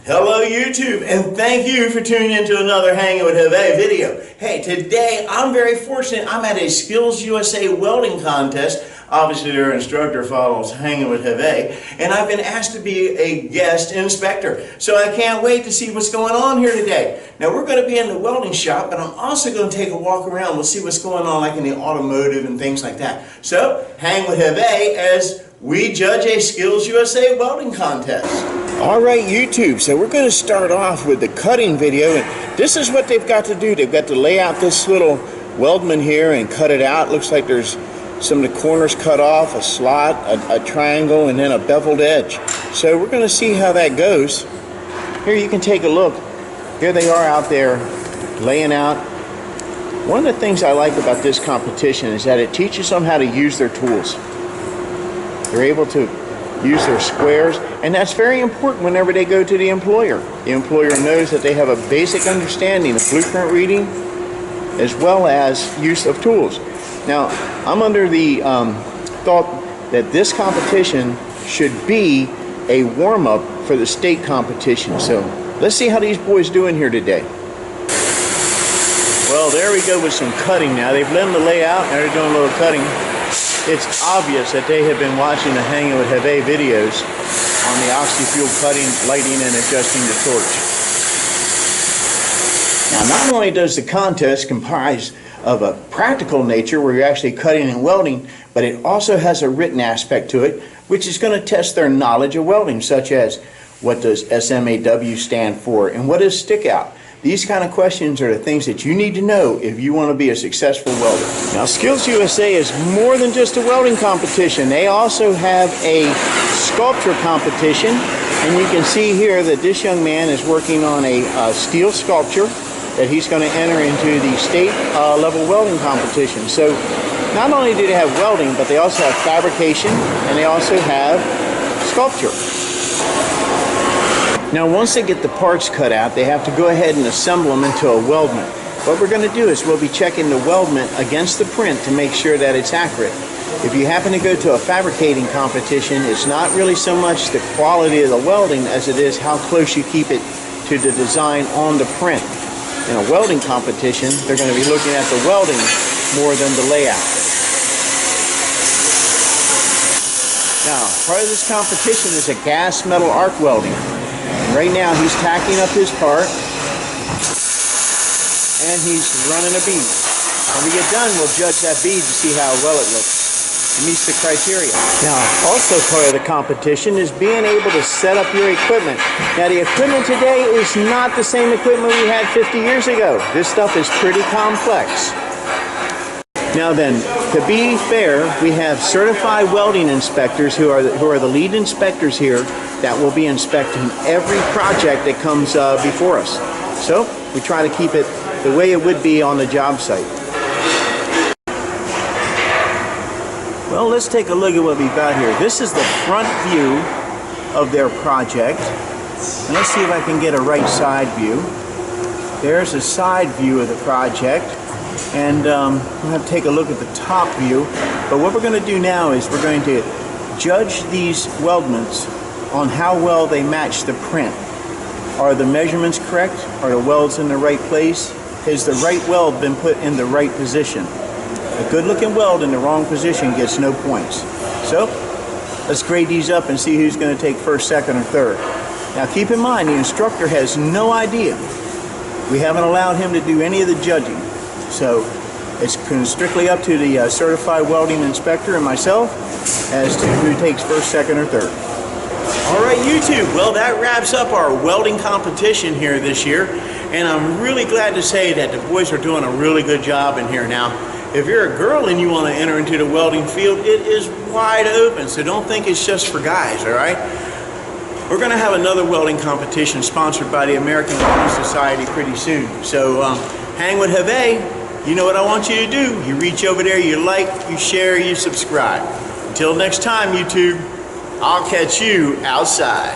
Hello YouTube, and thank you for tuning into another Hanging with Jose video. Hey, today I'm very fortunate. I'm at a Skills USA welding contest. Obviously their instructor follows Hanging with Jose, and I've been asked to be a guest inspector. So I can't wait to see what's going on here today. Now we're going to be in the welding shop, but I'm also going to take a walk around. We'll see what's going on like in the automotive and things like that. So hang with Jose as we judge a Skills USA welding contest. Alright YouTube, so we're going to start off with the cutting video, and this is what they've got to do. They've got to lay out this little weldment here and cut it out. Looks like there's some of the corners cut off, a slot, a triangle, and then a beveled edge. So we're going to see how that goes. Here you can take a look. Here they are out there laying out. One of the things I like about this competition is that it teaches them how to use their tools. They're able to use their squares, and that's very important whenever they go to the employer. The employer knows that they have a basic understanding of blueprint reading as well as use of tools. Now, I'm under the thought that this competition should be a warm-up for the state competition. So let's see how these boys doing here today. Well, there we go with some cutting now. They've let them lay out, now they're doing a little cutting. It's obvious that they have been watching the Hanging with Jose videos on the oxy-fuel cutting, lighting, and adjusting the torch. Now, not only does the contest comprise of a practical nature where you're actually cutting and welding, but it also has a written aspect to it, which is going to test their knowledge of welding, such as what does SMAW stand for and what is stick out. These kind of questions are the things that you need to know if you want to be a successful welder. Now, Skills USA is more than just a welding competition. They also have a sculpture competition, and you can see here that this young man is working on a steel sculpture that he's going to enter into the state level welding competition. So not only do they have welding, but they also have fabrication, and they also have sculpture. Now, once they get the parts cut out, they have to go ahead and assemble them into a weldment. What we're going to do is we'll be checking the weldment against the print to make sure that it's accurate. If you happen to go to a fabricating competition, it's not really so much the quality of the welding as it is how close you keep it to the design on the print. In a welding competition, they're going to be looking at the welding more than the layout. Now, part of this competition is a gas metal arc welding. Right now he's tacking up his part and he's running a bead. When we get done, we'll judge that bead to see how well it looks. It meets the criteria. Now, also part of the competition is being able to set up your equipment. Now, the equipment today is not the same equipment we had 50 years ago. This stuff is pretty complex. Now then, to be fair, we have certified welding inspectors who are the lead inspectors here that will be inspecting every project that comes before us. So we try to keep it the way it would be on the job site. Well, let's take a look at what we've got here. This is the front view of their project. And let's see if I can get a right side view. There's a side view of the project. And we'll have to take a look at the top view. But what we're going to do now is we're going to judge these weldments on how well they match the print. Are the measurements correct? Are the welds in the right place? Has the right weld been put in the right position? A good looking weld in the wrong position gets no points. So let's grade these up and see who's going to take first, second, or third. Now keep in mind, the instructor has no idea. We haven't allowed him to do any of the judging. So it's strictly up to the certified welding inspector and myself as to who takes first, second, or third. Alright YouTube, well that wraps up our welding competition here this year, and I'm really glad to say that the boys are doing a really good job in here. Now, if you're a girl and you want to enter into the welding field, it is wide open, so don't think it's just for guys, alright? We're going to have another welding competition sponsored by the American Welding Society pretty soon. So hang with Jose. You know what I want you to do. You reach over there, you like, you share, you subscribe. Until next time, YouTube, I'll catch you outside.